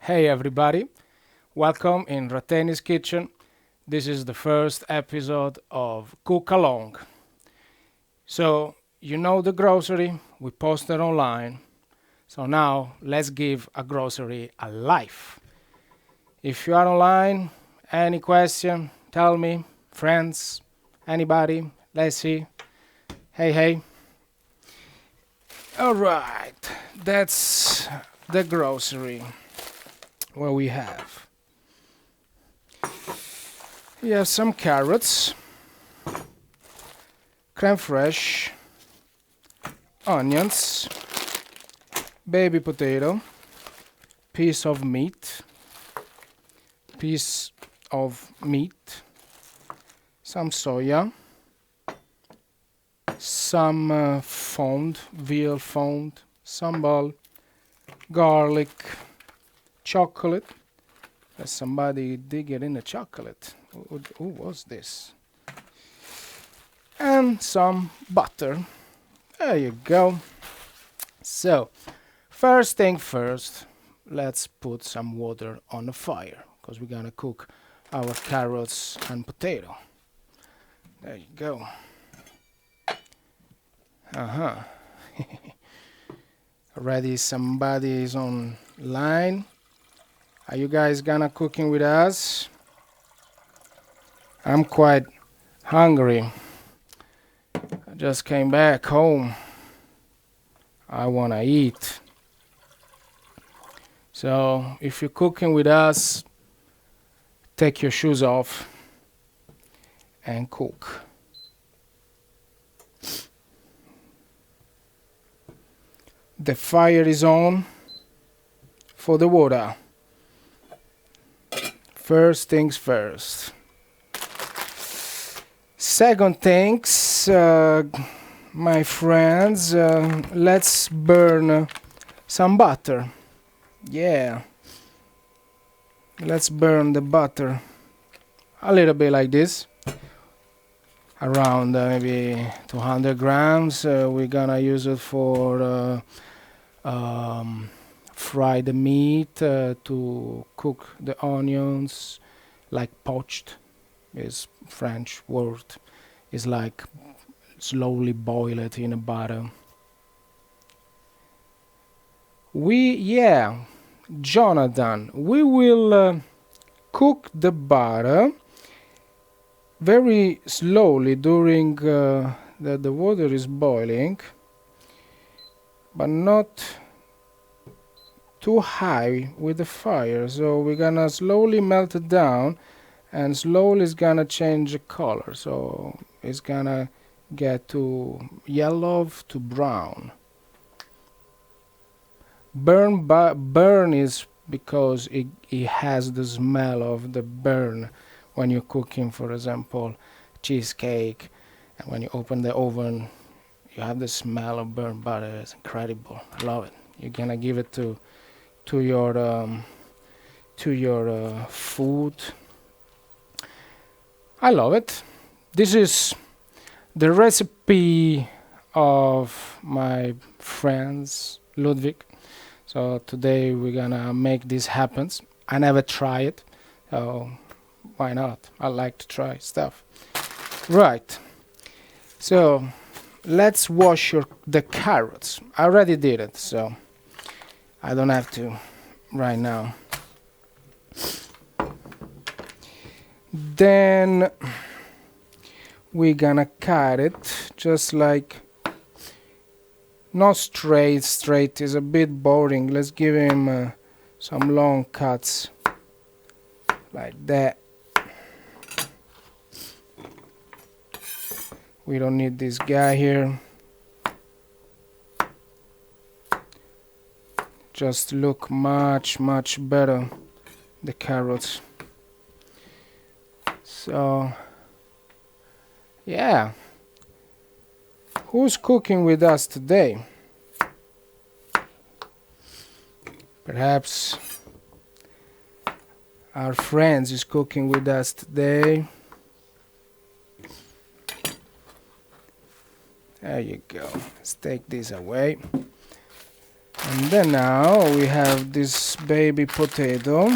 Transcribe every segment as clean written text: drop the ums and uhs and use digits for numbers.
Hey everybody, welcome in Rattennis Kitchen. This is the first episode of Cook Along. So, you know the grocery, we posted online. So now let's give a grocery a life. If you are online, any question, tell me, friends, anybody, let's see. Hey. All right, that's the grocery. What we have. We have some carrots, creme fraiche, onions, baby potato, piece of meat, piece of meat, some soya, some veal fond, sambal, garlic, chocolate. There's somebody digging in the chocolate. Who was this? And some butter. There you go. So, first thing first, let's put some water on the fire because we're gonna cook our carrots and potato. There you go. Already somebody is online. Are you guys gonna cooking with us? I'm quite hungry. I just came back home. I wanna eat. So if you're cooking with us, take your shoes off and cook. The fire is on for the water. First things first. Second things, my friends, let's burn some butter. Yeah. Let's burn the butter a little bit like this. Around maybe 200 grams. We're gonna use it for fry the meat, to cook the onions, like poached is French word. Is like slowly boil it in a butter. Jonathan, we will cook the butter very slowly during that the water is boiling, but not too high with the fire. So we're gonna slowly melt it down, and slowly it's gonna change the color. So it's gonna get to yellow to brown. Burn is because it has the smell of the burn when you're cooking, for example, cheesecake, and when you open the oven, you have the smell of burnt butter. It's incredible. I love it. You're gonna give it to your food. I love it. This is the recipe of my friends Ludwig. So today we're gonna make this happen. I never try it, so why not? I like to try stuff. Right. So let's wash the carrots. I already did it, so I don't have to right now. Then we're gonna cut it just like, not straight is a bit boring. Let's give him some long cuts like that. We don't need this guy here. Just look much better, the carrots. So yeah, who's cooking with us today? Perhaps our friends is cooking with us today. There you go. Let's take this away. And then now we have this baby potato.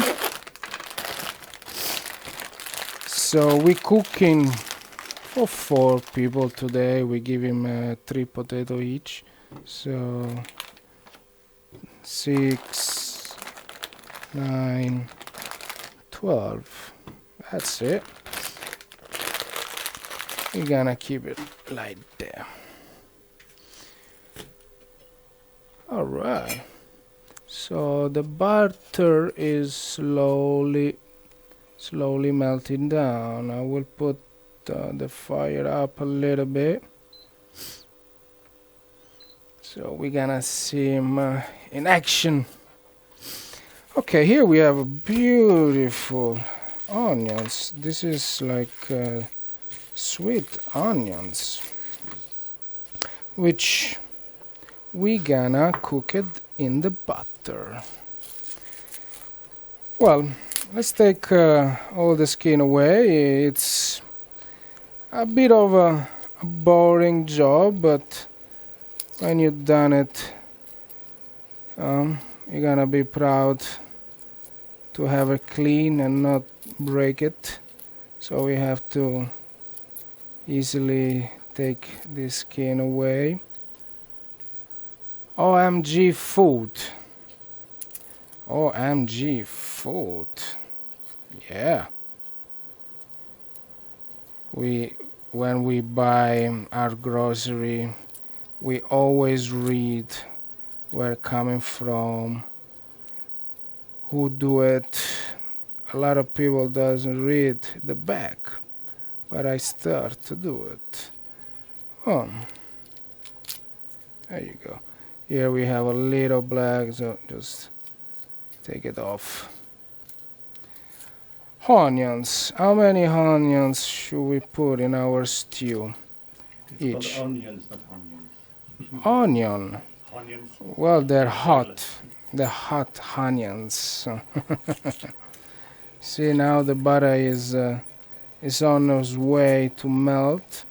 So we cooking for 4 people today. We give him 3 potato each. So 6, 9, 12. That's it. We're gonna keep it like that. Alright. So the butter is slowly melting down. I will put the fire up a little bit. So we're gonna see him in action. Okay, here we have a beautiful onions. This is like sweet onions, which we gonna cook it in the butter. Well, let's take all the skin away. It's a bit of a boring job, but when you've done it, you're gonna be proud to have it clean and not break it. So we have to easily take this skin away. OMG food. OMG food. Yeah. When we buy our grocery, we always read where it's coming from, who do it. A lot of people doesn't read the back, but I start to do it. Oh, there you go. Here we have a little black, so just take it off. Onions. How many onions should we put in our stew? It's Each. called onions, not onions. Onion. Onions. Well, they're hot. The hot onions. See, now the butter is on its way to melt.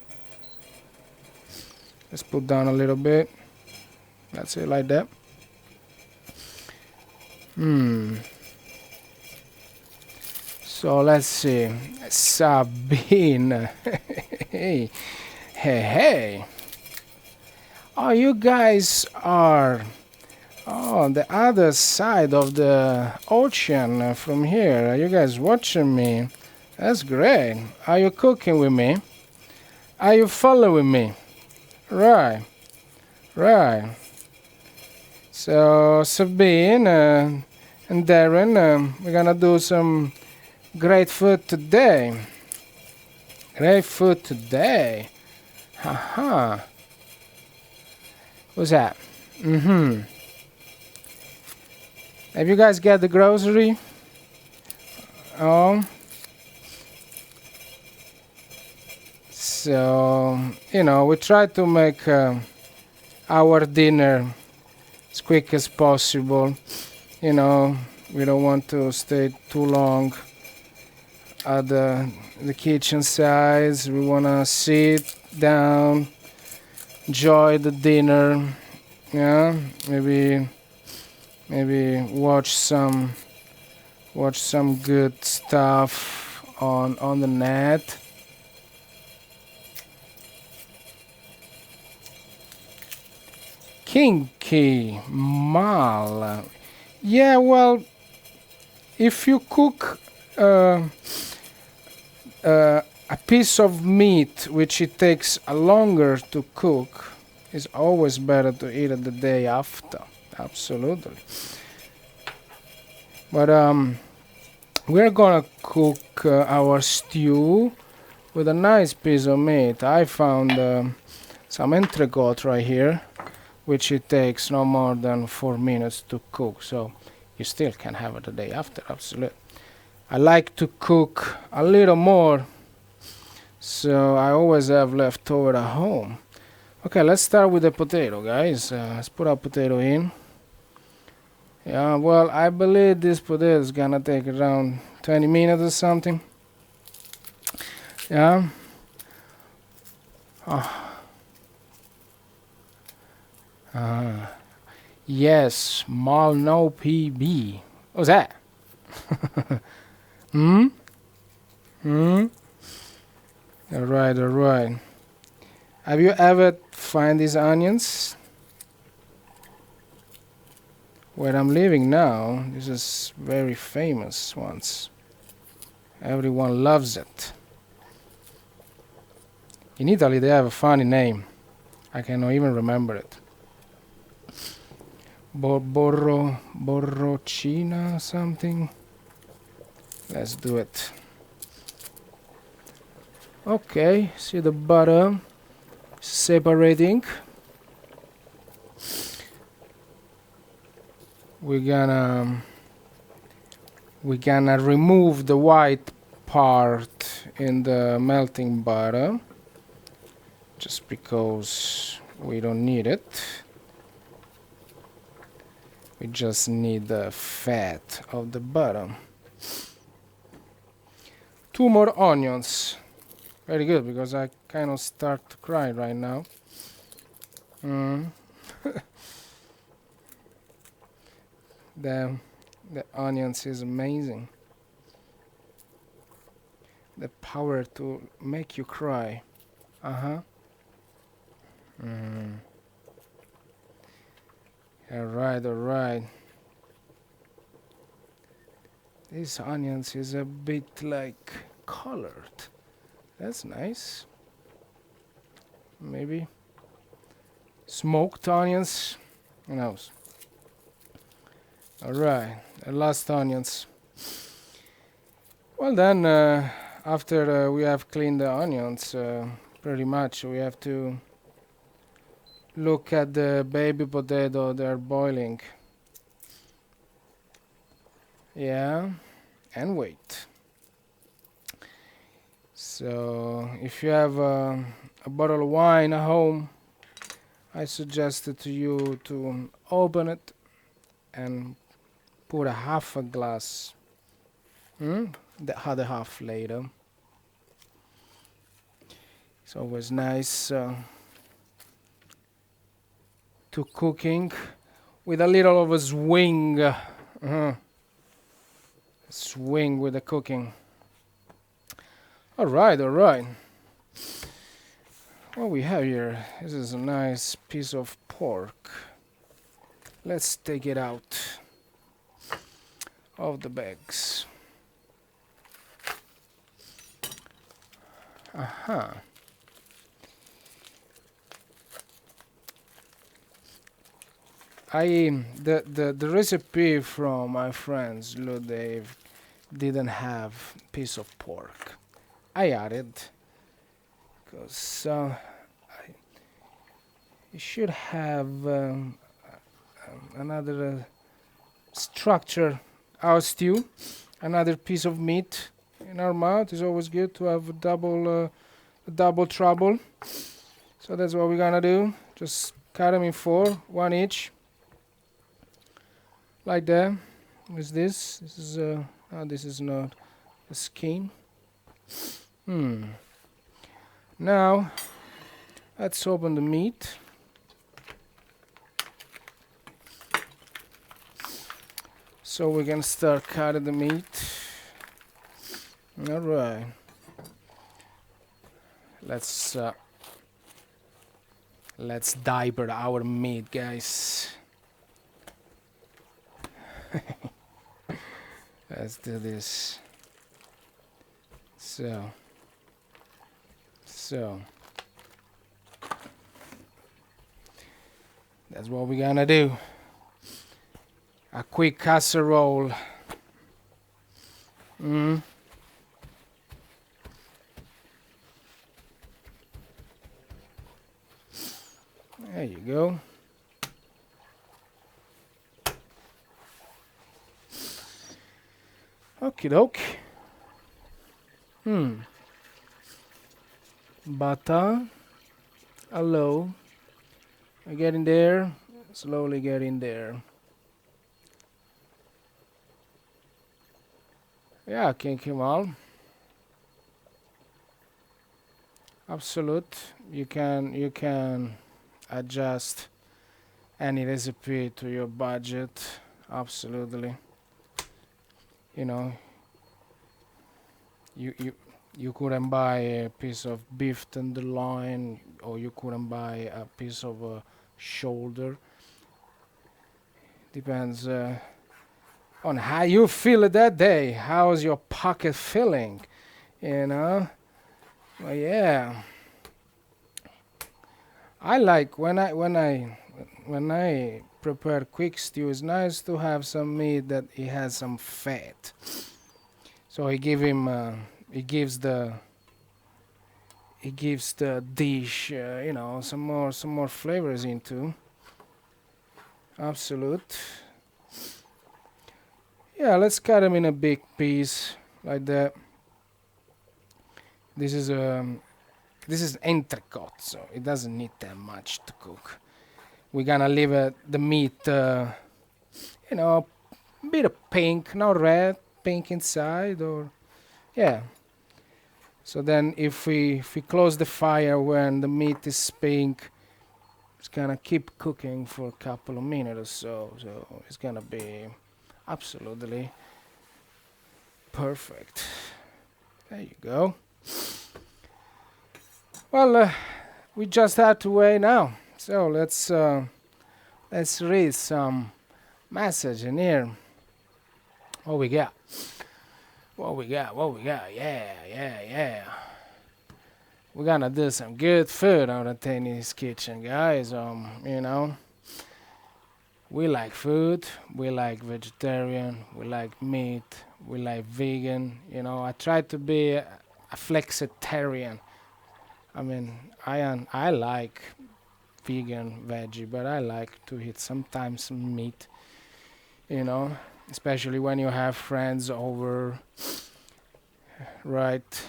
Let's put down a little bit. That's it, like that. So let's see. Sabine. Hey, hey. Oh, you guys are on the other side of the ocean from here. Are you guys watching me? That's great. Are you cooking with me? Are you following me? Right. So Sabine and Darren, we're gonna do some great food today. Haha. What's that? Have you guys got the grocery? Oh. So, we try to make our dinner as quick as possible. We don't want to stay too long at the kitchen sides. We want to sit down, enjoy the dinner. Yeah, maybe watch some good stuff on the net. Kinky mal. Yeah, well, if you cook a piece of meat which it takes a longer to cook, it's always better to eat it the day after. Absolutely. But we're gonna cook our stew with a nice piece of meat. I found some entrecote right here, which it takes no more than 4 minutes to cook, so you still can have it the day after. Absolutely. I like to cook a little more, so I always have leftover at home. Okay, let's start with the potato, guys. Let's put our potato in. Yeah, well, I believe this potato is gonna take around 20 minutes or something. Yeah. Yes, mal no PB. What's that? Hmm? Hmm? Alright, alright. Have you ever find these onions? Where I'm living now, this is very famous ones. Everyone loves it. In Italy, they have a funny name. I cannot even remember it. Borrocina something. Let's do it. Okay, see the butter separating. We're gonna remove the white part in the melting butter just because we don't need it. We just need the fat of the butter. 2 more onions. Very good, because I kind of start to cry right now. Mm. the onions is amazing. The power to make you cry. Uh-huh. Mm. Alright, alright. These onions is a bit like colored. That's nice. Maybe smoked onions. Who knows? Alright, the last onions. Well then, after we have cleaned the onions, pretty much we have to look at the baby potato. They're boiling. Yeah, and wait. So if you have a bottle of wine at home, I suggested to you to open it and put a half a glass. The other half later. It's always nice to cooking with a little of a swing. Swing with the cooking. Alright, alright. What we have here, this is a nice piece of pork. Let's take it out of the bags. Aha. The recipe from my friends Dave didn't have piece of pork. I added because it should have another structure. Our stew, another piece of meat in our mouth is always good to have double trouble. So that's what we're gonna do. Just cut them in 4, 1 each. Like that. Is this? This is this is not a skin. Now let's open the meat. So we can start cutting the meat. All right. Let's diaper our meat, guys. Let's do this. So that's what we're gonna do. A quick casserole. There you go. Okie doke. Butter. Hello. I getting there. Slowly getting there. Yeah, King Kemal. Absolute. You can adjust any recipe to your budget. Absolutely. You know, you you you couldn't buy a piece of beef tenderloin, or you couldn't buy a piece of shoulder. Depends on how you feel that day. How's your pocket feeling? You know. Well, yeah. I like when I prepare quick stew. It's nice to have some meat that it has some fat. So it gives the dish some more flavors into. Absolute. Yeah, let's cut them in a big piece like that. This is entrecote, so it doesn't need that much to cook. We're gonna leave the meat, a bit of pink, not red, pink inside, or yeah. So then, if we close the fire when the meat is pink, it's gonna keep cooking for a couple of minutes or so. So it's gonna be absolutely perfect. There you go. Well, we just have to wait now. So let's read some message in here. What we got? What we got? What we got? Yeah. We're gonna do some good food on Rattennis Kitchen, guys. We like food. We like vegetarian. We like meat. We like vegan. I try to be a flexitarian. I mean, I like vegan, veggie, but I like to eat sometimes some meat. Especially when you have friends over, right?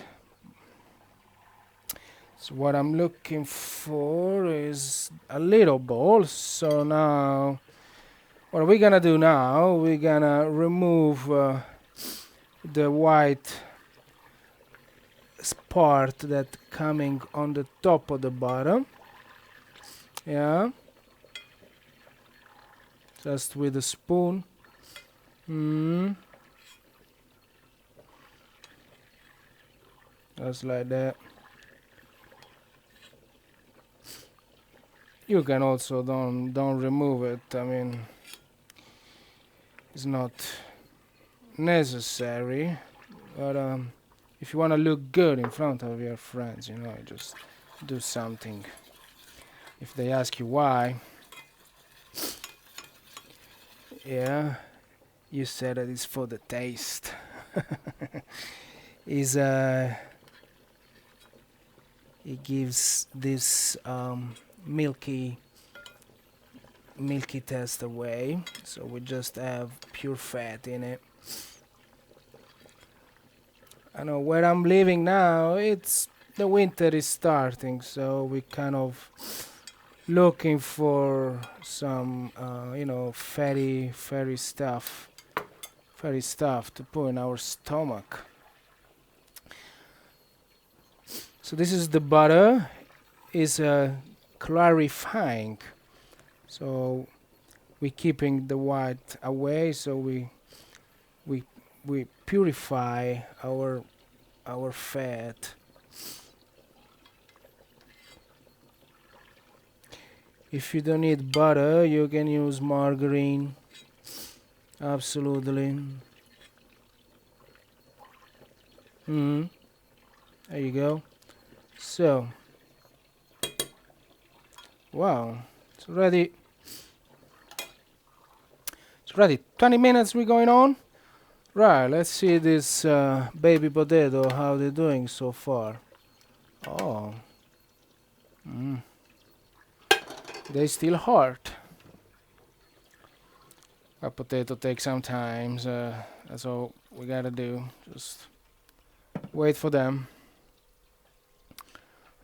So what I'm looking for is a little bowl. So now, what we're gonna do now, we're gonna remove the white part that coming on the top of the bottom. Yeah. Just with a spoon. Just like that. You can also don't remove it. I mean, it's not necessary, but if you want to look good in front of your friends, you just do something. If they ask you why, yeah, you said that it's for the taste. Is it gives this milky taste away, so we just have pure fat in it. I know where I'm living now, it's the winter is starting, so we kind of looking for some fatty stuff to put in our stomach. So this is the butter, is clarifying, so we're keeping the white away, so we purify our fat. If you don't need butter, you can use margarine. Absolutely. There you go. So, wow, it's ready. 20 minutes we're going on. Right, let's see this baby potato, how they're doing so far. Oh, they still hard. A potato takes some time, so that's all we gotta do. Just wait for them,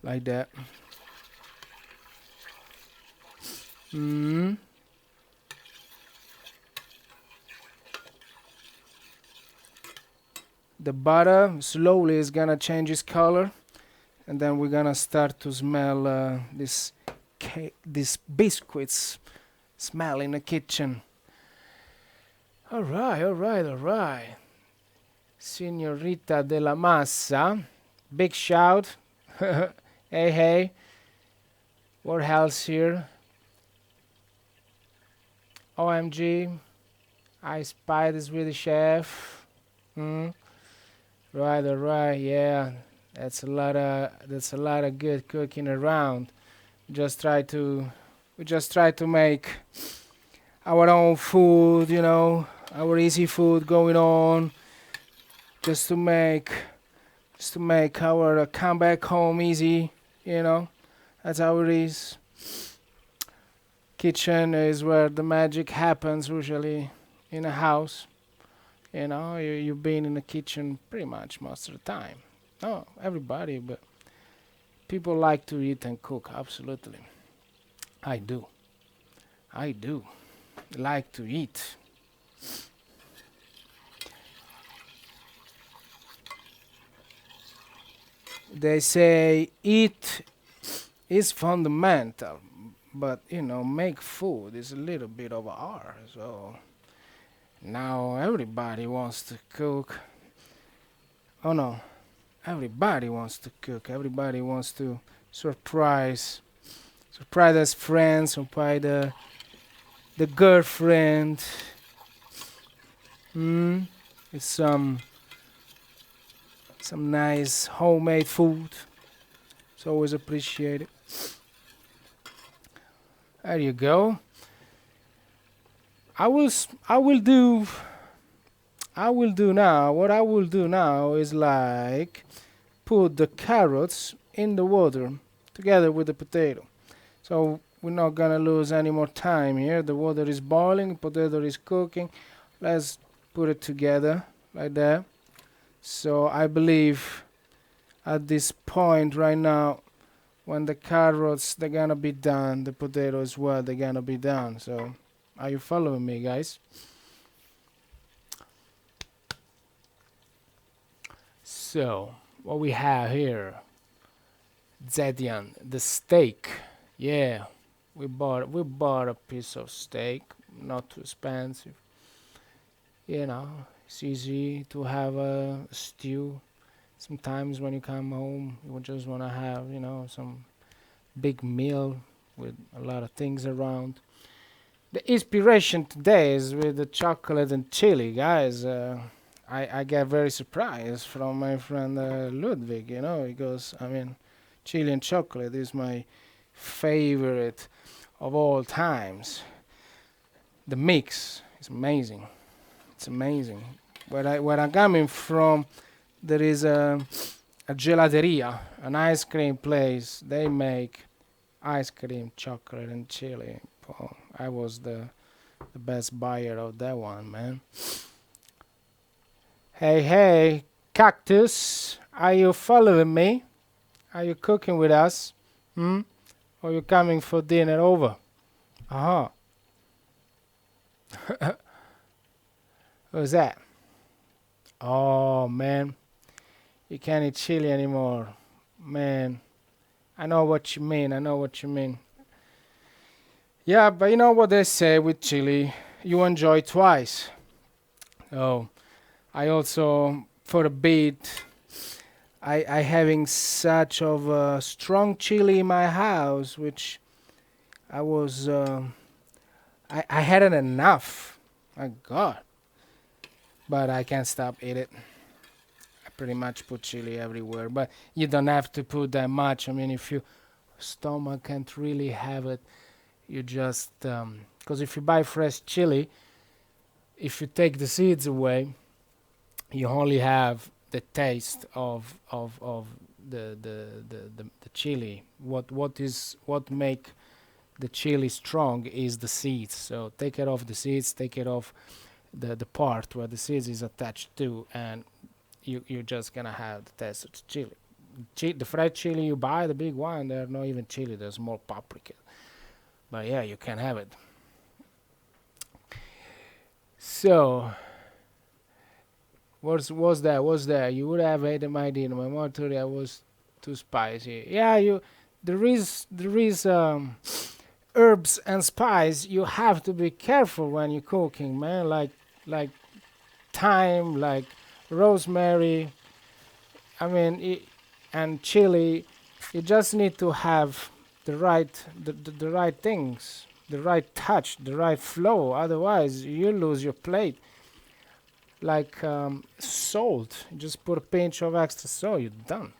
like that. The butter slowly is gonna change its color, and then we're gonna start to smell these biscuits smell in the kitchen. All right, all right, all right. Signorita della Massa, big shout. Hey, hey. What else here? OMG, I spy the Swedish chef. Hmm. Right, all right, yeah. That's a lot of good cooking around. Just try to we just try to make our own food, our easy food going on, just to make our comeback home easy, you know. That's how it is. Kitchen is where the magic happens usually in a house. You've been in the kitchen pretty much most of the time. No, everybody, but people like to eat and cook, absolutely. I do. I do. Like to eat. They say eat is fundamental, but make food is a little bit of art. So now everybody wants to cook. Oh no, everybody wants to cook. Everybody wants to surprise, surprise his friends, surprise the girlfriend. Hmm. With some nice homemade food. It's always appreciated. There you go. I will do. I will do now. What I will do now is like put the carrots in the water together with the potato. So we're not gonna lose any more time here. The water is boiling, potato is cooking. Let's put it together like that. So I believe at this point right now, when the carrots they're gonna be done, the potato as well they're gonna be done. So are you following me, guys? So what we have here, Zedian, the steak. Yeah, we bought a piece of steak, not too expensive. It's easy to have a stew. Sometimes when you come home, you just want to have, some big meal with a lot of things around. The inspiration today is with the chocolate and chili, guys. I get very surprised from my friend Ludwig, because chili and chocolate is my favorite of all times. The mix is amazing. It's amazing. Where I'm coming from, there is a gelateria, an ice cream place. They make ice cream, chocolate, and chili. Oh, I was the best buyer of that one, man. Hey, hey, Cactus, are you following me? Are you cooking with us? Hmm? Or you coming for dinner over? Uh huh. Who's that? Oh, man. You can't eat chili anymore. Man, I know what you mean. I know what you mean. Yeah, but you know what they say with chili? You enjoy twice. Oh, I also, for a bit, I having such of a strong chili in my house, which I was, I hadn't enough. My God. But I can't stop eating it. I pretty much put chili everywhere, but you don't have to put that much. If your stomach can't really have it, you just, because if you buy fresh chili, if you take the seeds away, you only have the taste of the chili. What make the chili strong is the seeds. So take it off the seeds, take it off the part where the seeds is attached to, and you're just gonna have the taste of the chili. The fried chili you buy, the big one, they're not even chili, there's more paprika. But yeah, you can have it. So what's that? You would have eaten my dinner. My mortuary was too spicy. Yeah, there is herbs and spice, you have to be careful when you're cooking, man. Like thyme, like rosemary. I mean, and chili. You just need to have the right things, the right touch, the right flow. Otherwise, you lose your plate. Like salt, you just put a pinch of extra salt. You're done.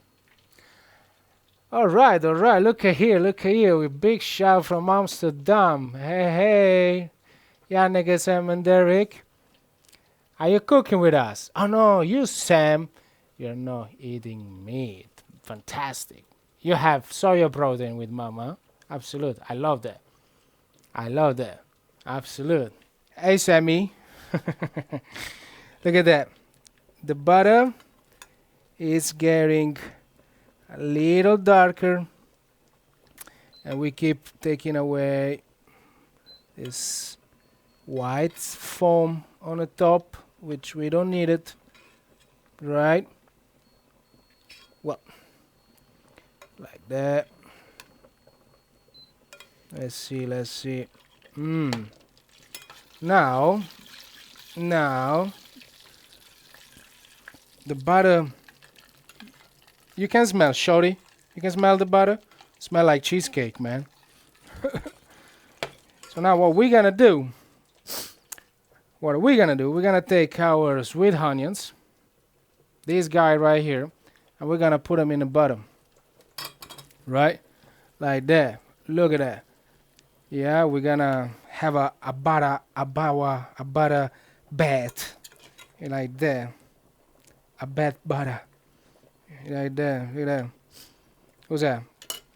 All right, all right. Look at here, look at here. With big shout from Amsterdam. Hey, hey, Yannick, Sam, and Derek. Are you cooking with us? Oh no, you Sam, you're not eating meat. Fantastic. You have soya protein with mama. Absolute. I love that. I love that. Absolute. Hey Sammy. Look at that. The butter is getting a little darker and we keep taking away this white foam on the top, which we don't need it, right? Well, like that. Let's see, let's see. Now the butter, you can smell, shorty. You can smell the butter. Smell like cheesecake, man. So now what we're gonna do, we're gonna take our sweet onions, this guy right here, and we're gonna put them in the butter, right? Like that. Look at that. Yeah, we're gonna have a butter bat, like that. A bat butter, like that. Look at that. Who's that?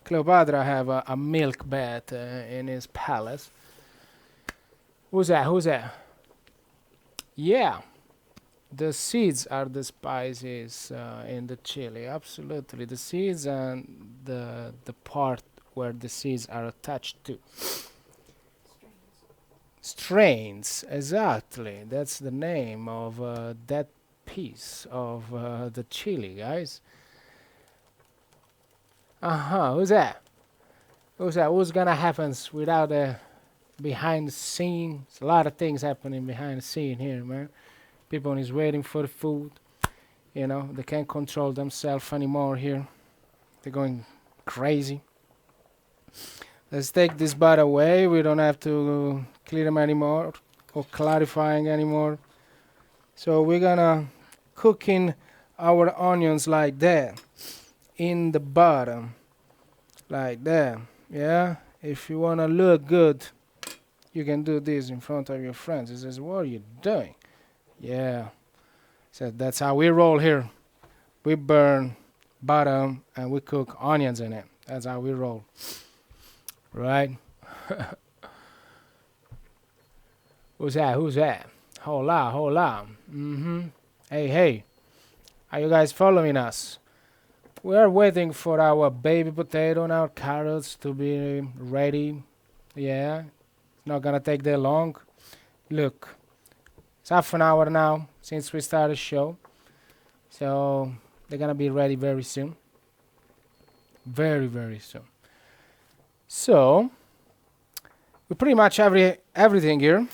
Cleopatra have a milk bat in his palace. Who's that? Who's that? Yeah, the seeds are the spices in the chili. Absolutely, the seeds and the part where the seeds are attached to. Strains, exactly. That's the name of that piece of the chili, guys. Who's that? Who's that? What's gonna happen without a behind the scenes? A lot of things happening behind the scene here, man. People is waiting for the food. You know, they can't control themselves anymore here. They're going crazy. Let's take this butter away. We don't have to clear them anymore or clarifying anymore. So we're gonna cooking our onions like that in the butter, like that. Yeah. If you wanna look good, you can do this in front of your friends. He says, "What are you doing?" Yeah. So that's how we roll here. We burn butter and we cook onions in it. That's how we roll. Right? Who's that? Who's that? Hola, hola. Hey, hey. Are you guys following us? We are waiting for our baby potato and our carrots to be ready. Yeah. It's not gonna take that long. Look. It's half an hour now since we started the show. So they're gonna be ready very soon. Very, very soon. So we pretty much everything here.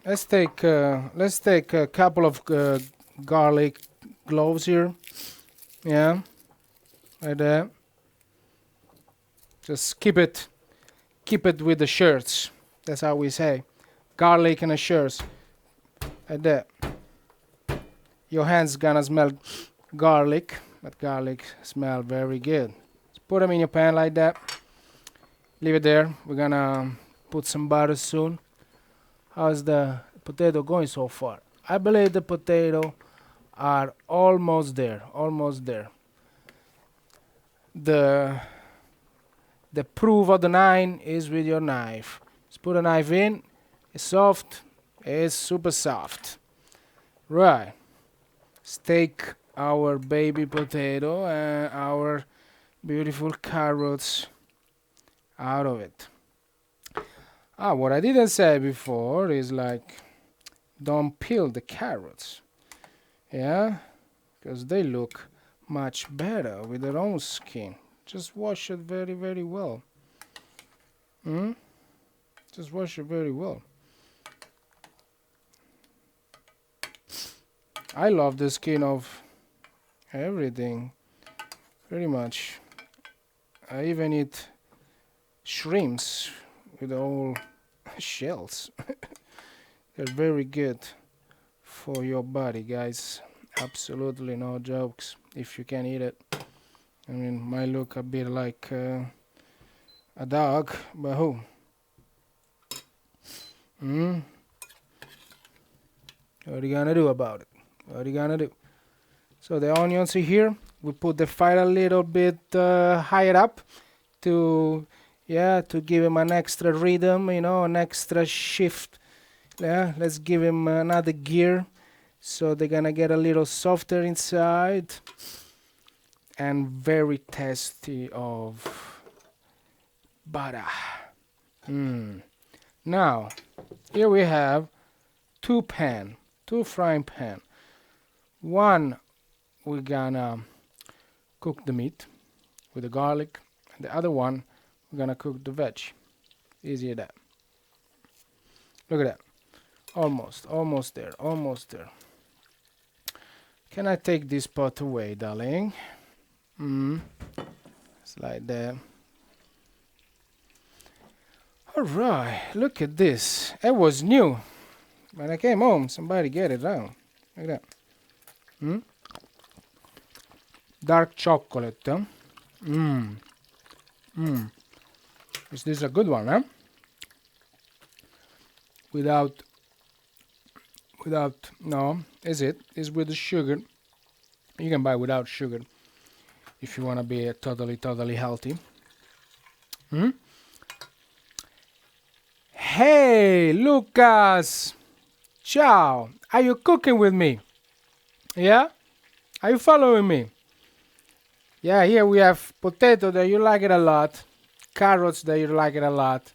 Let's take a couple of garlic cloves here. Yeah, like that. Just keep it with the shirts. That's how we say, garlic and the shirts. Like that. Your hands gonna smell garlic, but garlic smell very good. Just put them in your pan like that. Leave it there. We're gonna put some butter soon. How's the potato going so far? I believe the potato are almost there. Almost there. The proof of the 9 is with your knife. Just put a knife in. It's soft. It's super soft. Right. Let's take our baby potato and our beautiful carrots out of it. What I didn't say before is like, don't peel the carrots. Yeah, because they look much better with their own skin. Just wash it very, very well. Just wash it very well. I love the skin of everything, very much. I even eat shrimps with all shells. They're very good for your body, guys. Absolutely no jokes if you can eat it. I mean, might look a bit like a dog, but who? Hmm? What are you gonna do about it? What are you gonna do? So the onions are here. We put the fire a little bit higher up to, yeah, to give him an extra rhythm, you know, an extra shift. Yeah, let's give him another gear, so they're gonna get a little softer inside and very tasty of butter. Now, here we have two frying pan. One, we're gonna cook the meat with the garlic, and the other one, we're gonna cook the veg. Easy as that. Look at that. Almost there, almost there. Can I take this pot away, darling? It's like that. Alright, look at this. It was new. When I came home, somebody get it down. Look at that. Dark chocolate, huh? Is this a good one, huh? Without, no, is it? Is with the sugar. You can buy without sugar if you want to be totally healthy. Hey, Lucas! Ciao! Are you cooking with me? Yeah? Are you following me? Yeah, here we have potato that you like it a lot, carrots that you like it a lot,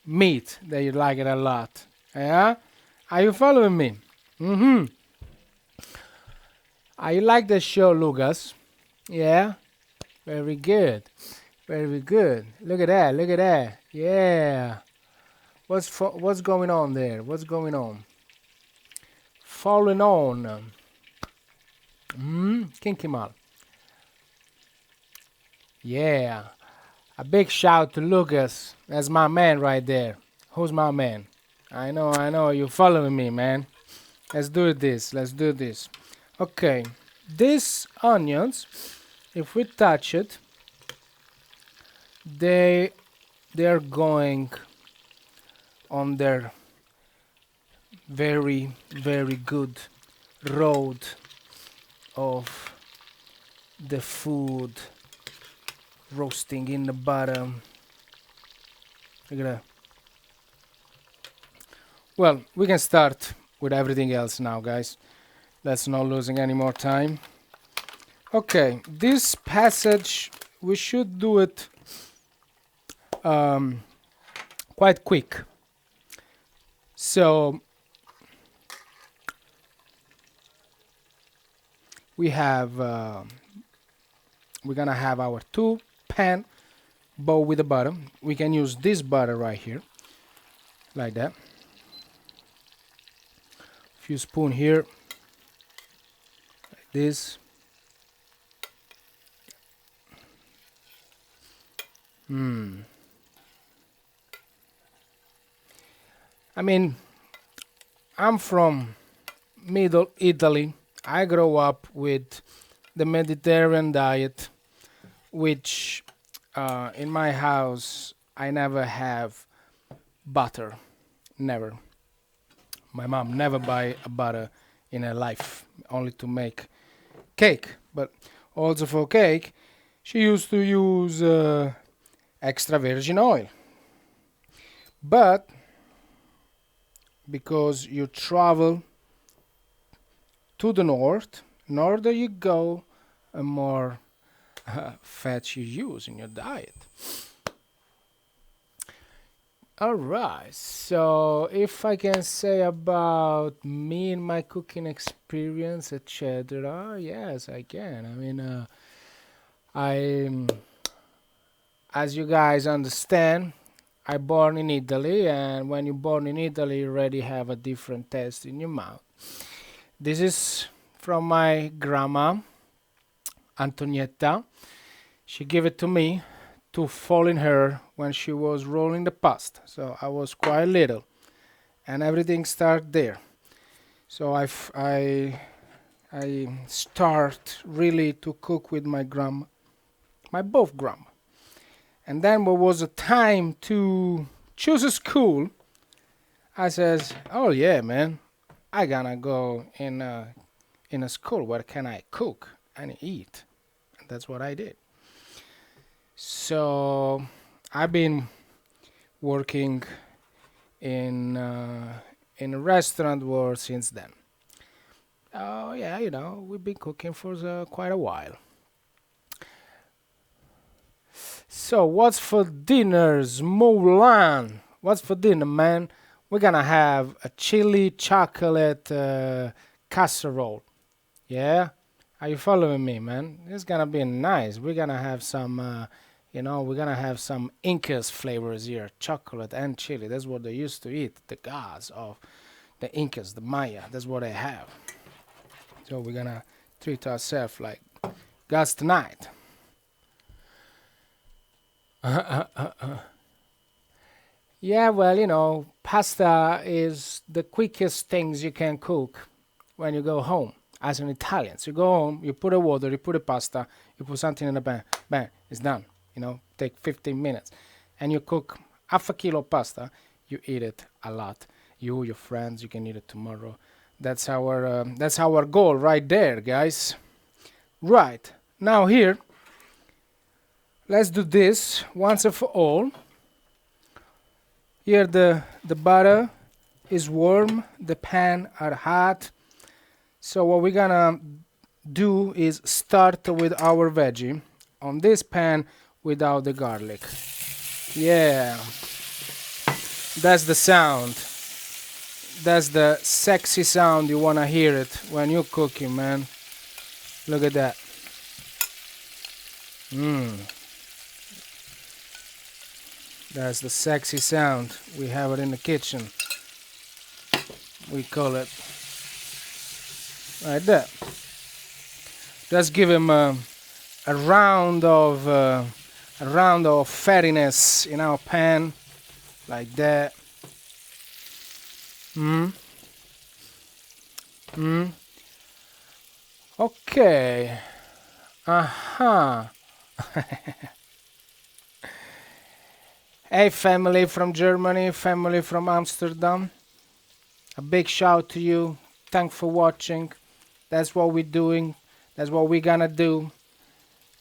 meat that you like it a lot. Yeah? Are you following me? I like the show, Lucas. Yeah? Very good. Very good. Look at that. Look at that. Yeah. What's going on there? What's going on? Falling on. Kinky mal. Yeah. A big shout to Lucas. That's my man right there. Who's my man? I know. You're following me, man. Let's do this. Let's do this. Okay. These onions, if we touch it, they're going on their very good road of the food roasting in the bottom. Look at that. Well, we can start with everything else now, guys. Let's not losing any more time. Okay, this passage we should do it quite quick. So we have we're gonna have our two pan bowl with the butter. We can use this butter right here, like that. Few spoon here, like this. I mean, I'm from Middle Italy. I grew up with the Mediterranean diet, which in my house I never have butter. Never. My mom never buy a butter in her life, only to make cake. But also for cake, she used to use extra virgin oil. But because you travel to the north, norther you go, the more fat you use in your diet. Alright, so if I can say about me and my cooking experience, etc., yes, I can. I mean, I, as you guys understand, I born in Italy, and when you're born in Italy, you already have a different taste in your mouth. This is from my grandma, Antonietta. She gave it to me to fall in her when she was rolling the pasta. So I was quite little, and everything started there. So I start really to cook with my grandma, my both grandma. And then when was a time to choose a school, I says, "Oh yeah, man, I gonna go in a school where can I cook and eat." And that's what I did. So I've been working in in a restaurant world since then. Oh yeah, we've been cooking for quite a while. So what's for dinners, Mulan? What's for dinner, man? We're gonna have a chili chocolate casserole. Yeah, are you following me, man? It's gonna be nice. We're gonna have some, we're gonna have some Incas flavors here, chocolate and chili. That's what they used to eat. The gods of the Incas, the Maya. That's what they have. So we're gonna treat ourselves like gods tonight. Yeah, well, pasta is the quickest things you can cook when you go home as an Italian. So you go home, you put a water, you put a pasta, you put something in the pan, bang, it's done. Take 15 minutes. And you cook half a kilo of pasta, you eat it a lot. You, your friends, you can eat it tomorrow. That's our goal right there, guys. Right, now here, let's do this once and for all. Here the butter is warm, the pan are hot. So what we're gonna do is start with our veggie on this pan without the garlic. Yeah, that's the sound. That's the sexy sound you wanna hear it when you're cooking, man. Look at that. That's the sexy sound. We have it in the kitchen. We call it right there. Just give him a round of fattiness in our pan, like that. Okay. Hey, family from Germany, family from Amsterdam. A big shout to you. Thanks for watching. That's what we're doing. That's what we're gonna do.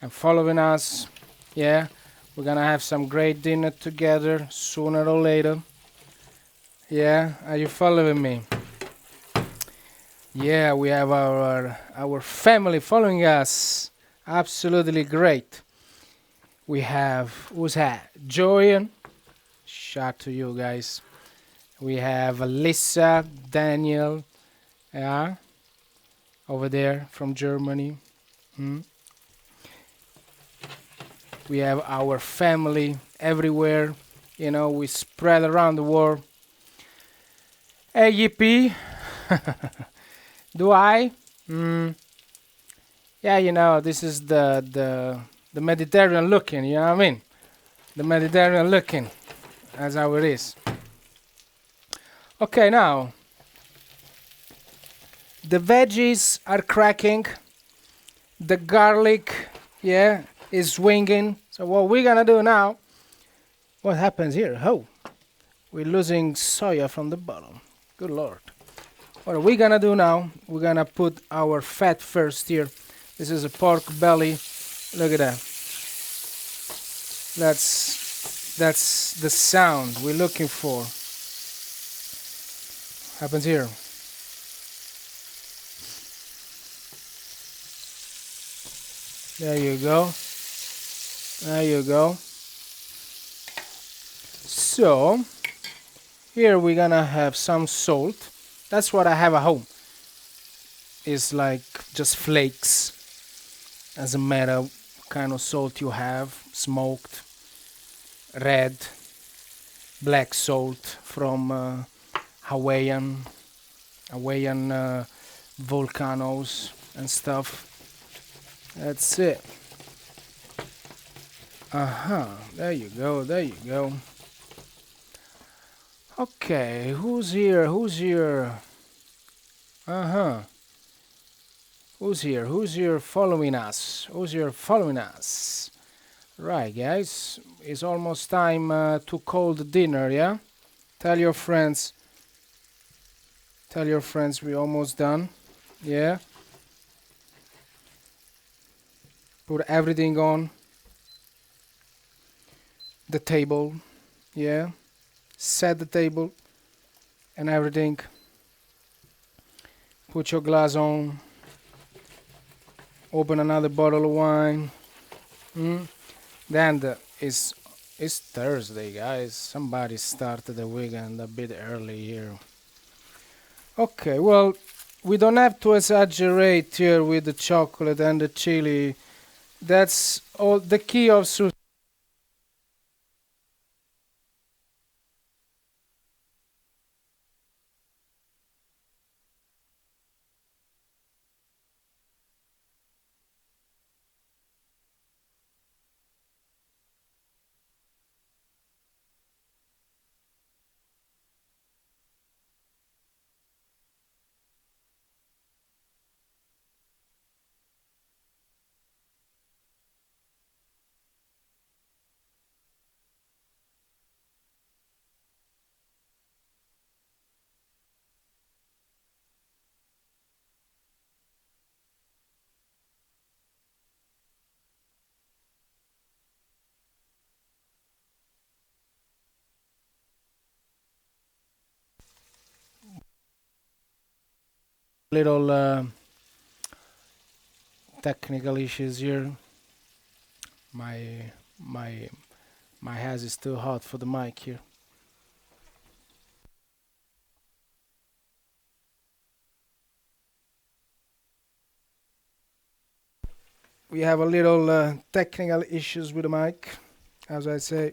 And following us. Yeah, we're gonna have some great dinner together sooner or later. Yeah, are you following me? Yeah, we have our family following us. Absolutely great. We have, who's that? Joyan. Shout to you guys. We have Alyssa, Daniel, yeah, over there from Germany. We have our family everywhere. We spread around the world. Hey, yippee. Do I? Yeah, this is the Mediterranean looking, you know what I mean? The Mediterranean looking. That's how it is. Okay, now the veggies are cracking. The garlic, yeah, is swinging. So what we're gonna do now? What happens here? Oh, we're losing soya from the bottom. Good Lord. What are we gonna do now? We're gonna put our fat first here. This is a pork belly. Look at that. That's the sound we're looking for. Happens here. There you go. There you go. So here we're gonna have some salt. That's what I have at home. It's like just flakes. Doesn't matter what kind of salt you have, smoked, red, black salt from Hawaiian volcanoes and stuff. That's it. There you go. There you go. Okay, who's here? Who's here? Uh huh. Who's here? Who's here following us? Who's here following us? Right, guys. It's almost time to call the dinner, yeah? Tell your friends. Tell your friends we're almost done. Yeah? Put everything on the table. Yeah? Set the table and everything. Put your glass on. Open another bottle of wine. Mm. Then it's Thursday, guys. Somebody started the weekend a bit early here. Okay, well, we don't have to exaggerate here with the chocolate and the chili. That's all the key of little technical issues here. My my my hands is too hot for the mic here. We have a little technical issues with the mic. As I say,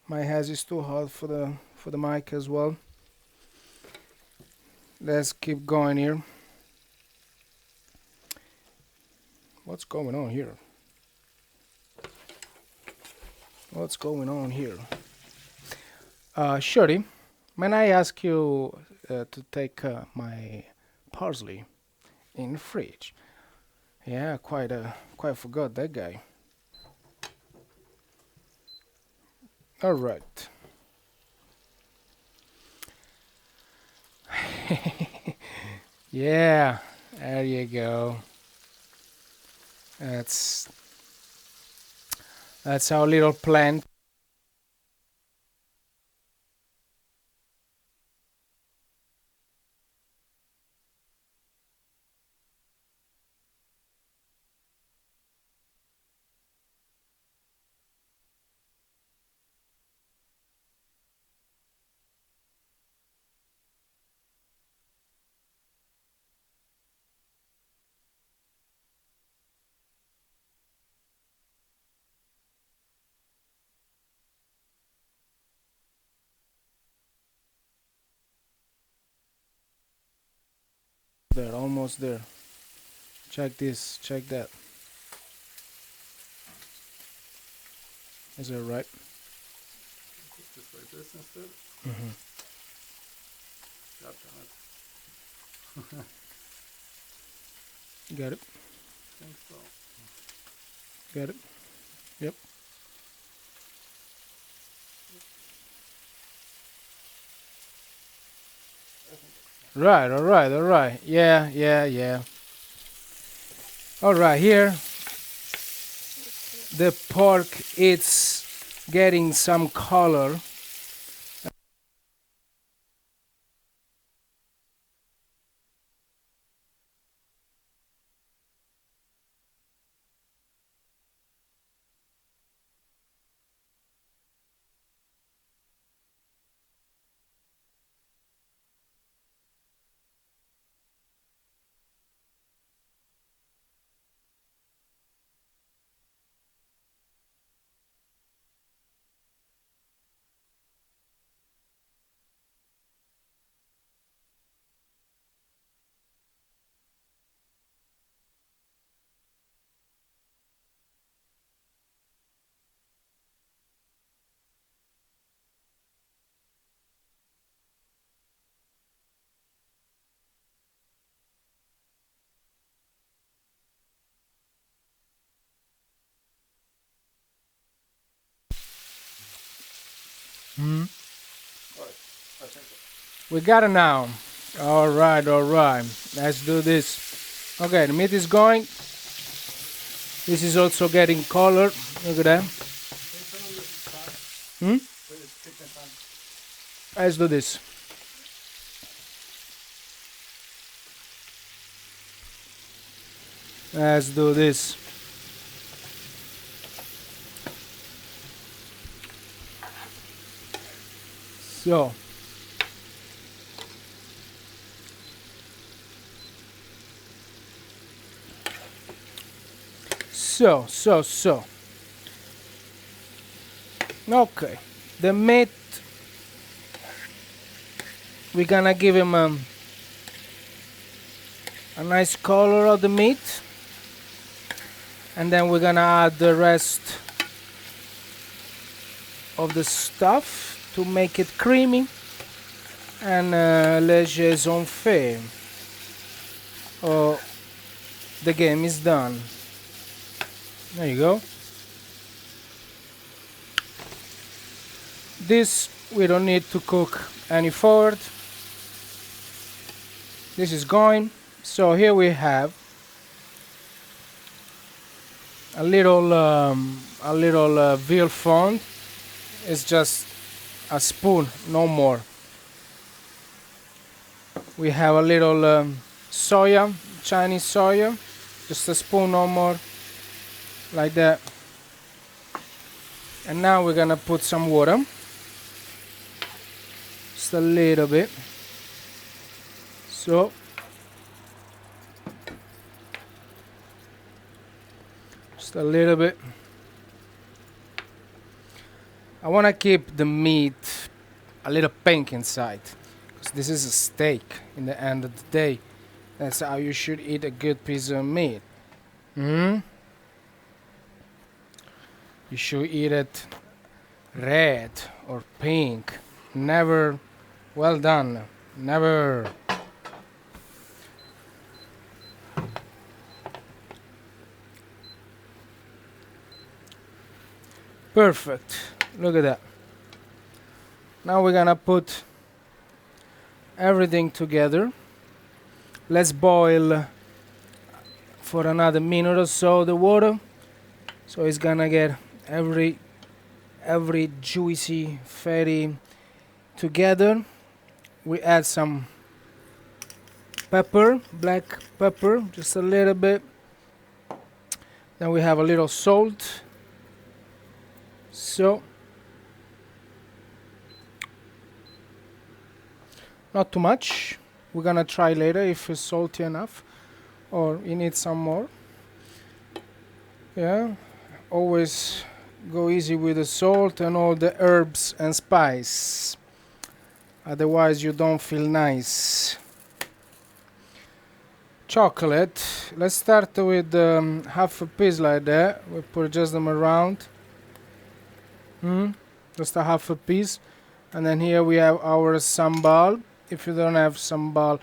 my hands is too hot for the mic as well. Let's keep going here. What's going on here? What's going on here? Shorty, may I ask you to take my parsley in the fridge? Yeah, quite forgot that guy. All right. Yeah, there you go. That's that's our little plant. There, almost there. Check this, check that. Is that right? Just like this instead? Mm-hmm. God damn it. Got it, Think so. got it. Yep. Right, all right, all right. Yeah, yeah, yeah. All right, here the pork it's getting some color. Hmm. Alright, I think so. We got it now. All right, all right. Let's do this. Okay, the meat is going. This is also getting color. Look at that. Can you turn on the fan? Hmm? Please, kitchen fan. Let's do this. Let's do this. So, so. Okay. The meat, we're gonna give him a nice color of the meat. And then we're gonna add the rest of the stuff to make it creamy and léger sont faits. Oh, the game is done. There you go. This we don't need to cook any forward. This is going. So here we have a little veal fond. It's just a spoon, no more. We have a little soya, Chinese soya, just a spoon, no more, like that. And now we're gonna put some water, just a little bit. So just a little bit. I want to keep the meat a little pink inside, because this is a steak in the end of the day. That's how you should eat a good piece of meat. Hmm. You should eat it red or pink. Never well done. Never. Perfect. Look at that. Now we're gonna put everything together. Let's boil for another minute or so the water, so it's gonna get every juicy fatty together. We add some pepper, black pepper, just a little bit. Then we have a little salt. So not too much. We're gonna try later if it's salty enough or you need some more. Yeah, always go easy with the salt and all the herbs and spice, otherwise you don't feel nice. Chocolate, let's start with half a piece like that. We put just them around. Just a half a piece. And then here we have our sambal. If you don't have sambal,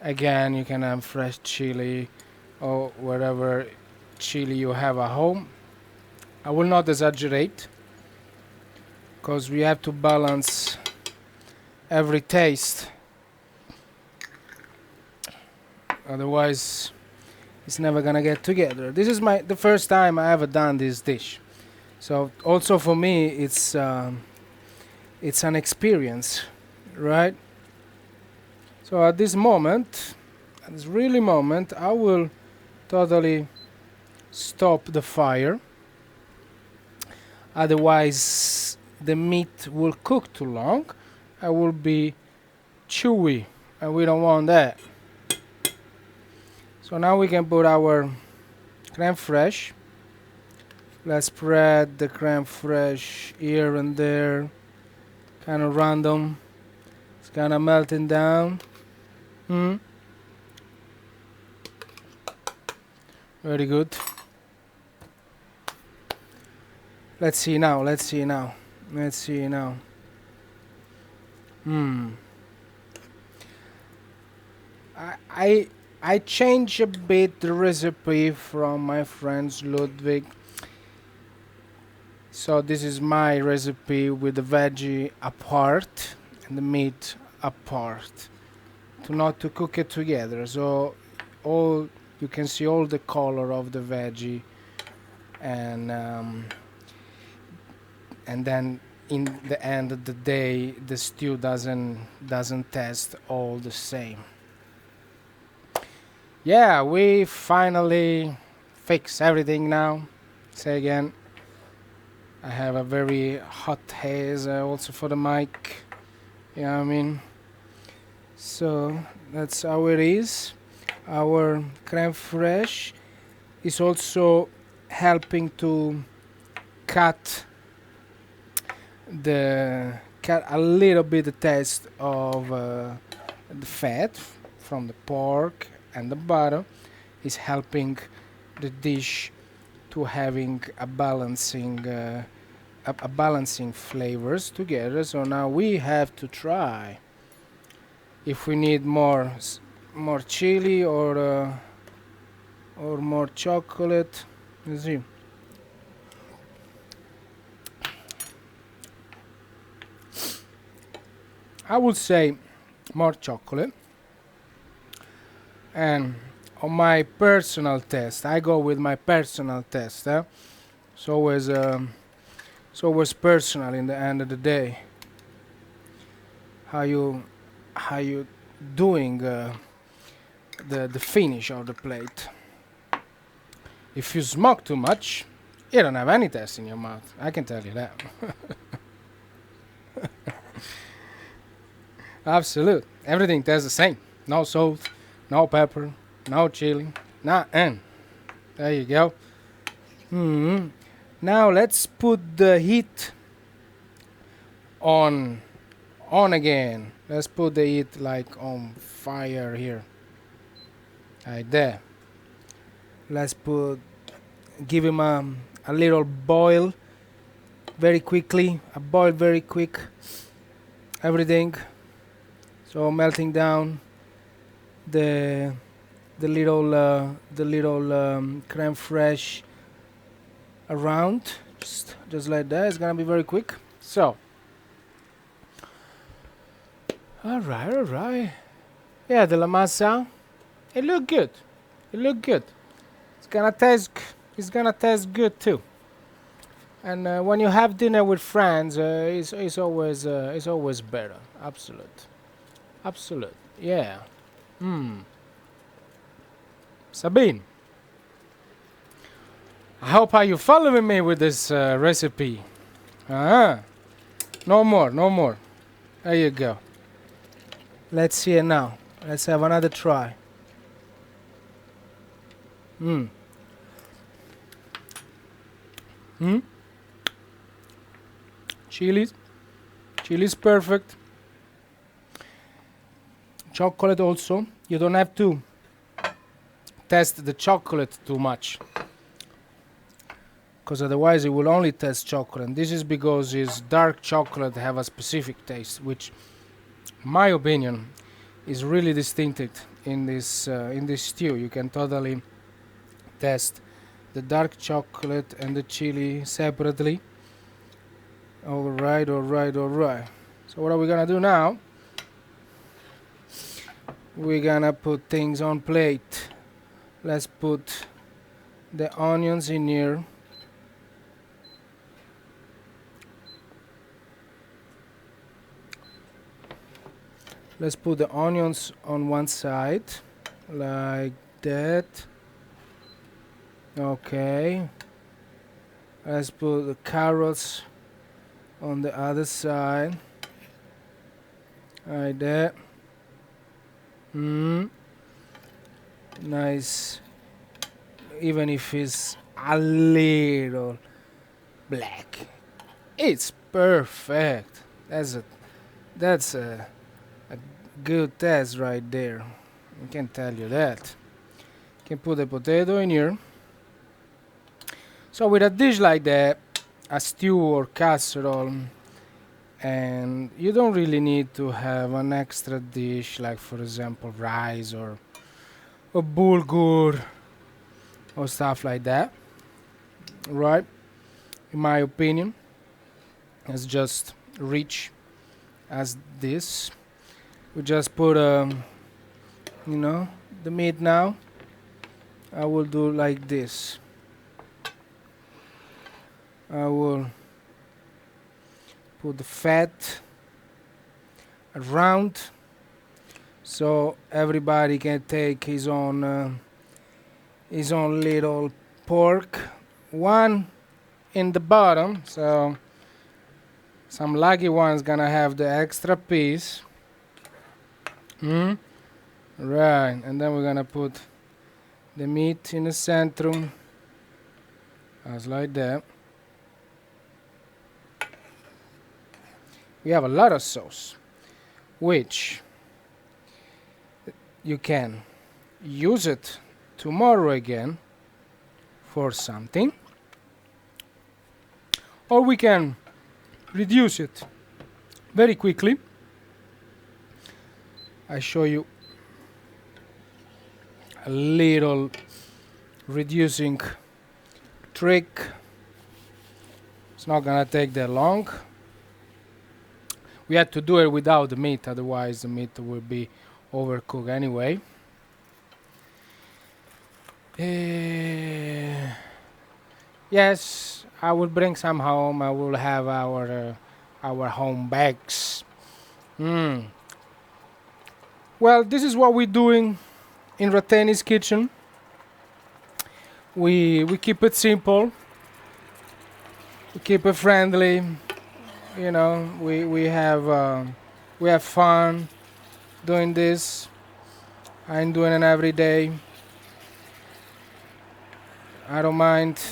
again you can have fresh chili or whatever chili you have at home. I will not exaggerate, because we have to balance every taste, otherwise it's never gonna get together. This is the first time I ever done this dish, so also for me it's an experience, right? So at this moment, at this really moment, I will totally stop the fire, otherwise the meat will cook too long. It will be chewy and we don't want that. So now we can put our creme fraiche. Let's spread the creme fraiche here and there, kind of random. It's kind of melting down. Very good. Let's see now. I changed a bit the recipe from my friends Ludwig. So this is my recipe with the veggie apart and the meat apart, to not to cook it together. So all you can see all the color of the veggie, and and then in the end of the day the stew doesn't taste all the same. Yeah, we finally fix everything now. Say again. I have a very hot haze also for the mic. You know what I mean? So that's how it is. Our creme fraiche is also helping to cut cut a little bit the taste of the fat from the pork, and the butter is helping the dish to having a balancing flavors together. So now we have to try if we need more chili or more chocolate. Let's see. I would say more chocolate. And on my personal taste, I go with my personal taste. It's always personal in the end of the day. How you doing the finish of the plate. If you smoke too much, you don't have any taste in your mouth. I can tell you that. Absolute. Everything tastes the same. No salt, no pepper, no chili, nothing. There you go. Now let's put the heat on again. Let's put the heat like on fire here. Like that. Let's give him a little boil very quickly. A boil very quick. Everything. So melting down the little creme fraiche around, just like that. It's gonna be very quick. So, all right. Yeah, the la masa, it look good. It's gonna taste good too. And when you have dinner with friends, it's always better. Absolute. Yeah. Sabine, I hope are you following me with this recipe. No more. There you go. Let's see it now. Let's have another try. Chili's perfect. Chocolate also. You don't have to test the chocolate too much, because otherwise it will only taste chocolate. And this is because it's dark chocolate have a specific taste, which, in my opinion, is really distinctive in this stew. You can totally test the dark chocolate and the chili separately. All right. So what are we gonna do now? We're gonna put things on plate. Let's put the onions in here. Let's put the onions on one side, like that. Okay. Let's put the carrots on the other side, like that. Nice. Even if it's a little black, it's perfect. That's a good test right there. I can tell you that. Can put the potato in here. So with a dish like that, a stew or casserole, and you don't really need to have an extra dish like, for example, rice or bulgur or stuff like that, right? in my opinion, as just rich as this. We just put you know, the meat now. I will do like this. I will put the fat around so everybody can take his own little pork. One in the bottom, so some lucky one's gonna have the extra piece. Right, and then we're gonna put the meat in the center, as like that. We have a lot of sauce, which you can use it tomorrow again for something, or we can reduce it very quickly. I show you a little reducing trick. It's not gonna take that long. We had to do it without the meat, otherwise the meat will be overcooked anyway. Yes, I will bring some home. I will have our home bags. Well, this is what we're doing in Rattennis Kitchen. We keep it simple. We keep it friendly. You know, we have fun doing this. I'm doing it every day. I don't mind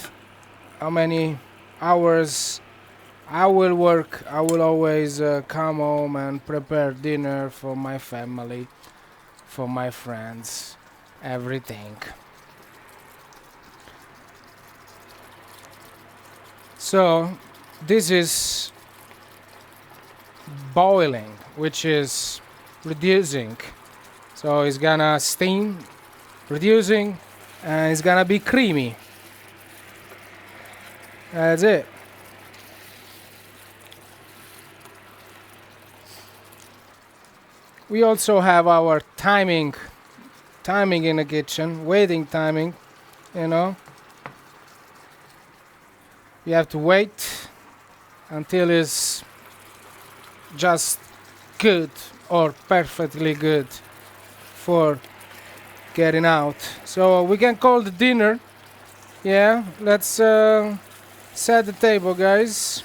how many hours I will work. I will always come home and prepare dinner for my family, for my friends, everything. So this is boiling, which is reducing. So it's gonna steam, reducing, and it's gonna be creamy. That's it. We also have our timing in the kitchen, waiting timing, you know. You have to wait until it's just good or perfectly good for getting out. So we can call the dinner. Yeah, let's set the table, guys.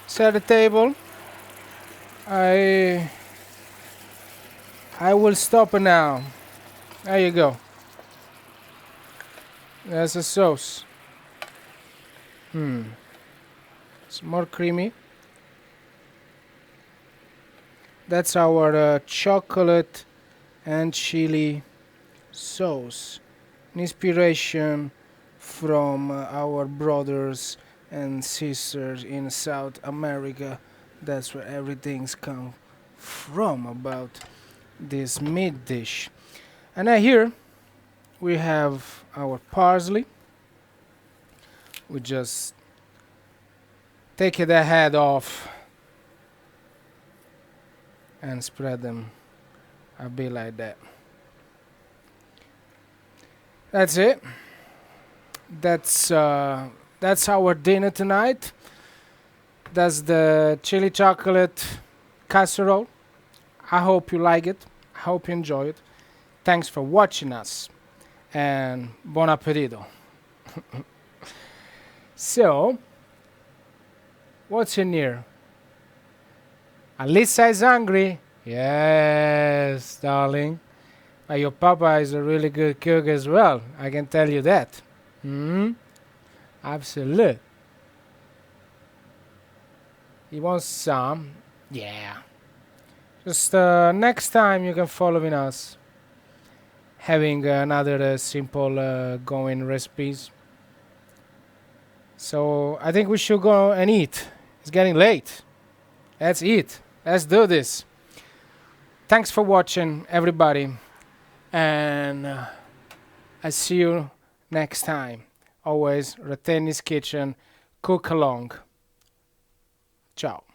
Set the table. I will stop it now. There you go. There's the sauce. It's more creamy. That's our chocolate and chili sauce. An inspiration from our brothers and sisters in South America. That's where everything's come from about this meat dish. And here we have our parsley. We just take the head off and spread them a bit like that. That's it. That's our dinner tonight. That's the chili chocolate casserole. I hope you like it. I hope you enjoy it. Thanks for watching us, and buon appetito. So, what's in here? Alyssa is hungry. Yes, darling. Your papa is a really good cook as well. I can tell you that. Absolute. He wants some. Yeah. Just next time you can follow in us. Having another simple going recipes. So I think we should go and eat. It's getting late. Let's eat. Let's do this. Thanks for watching, everybody. And I see you next time always, Rattennis Kitchen. Cook along. Ciao.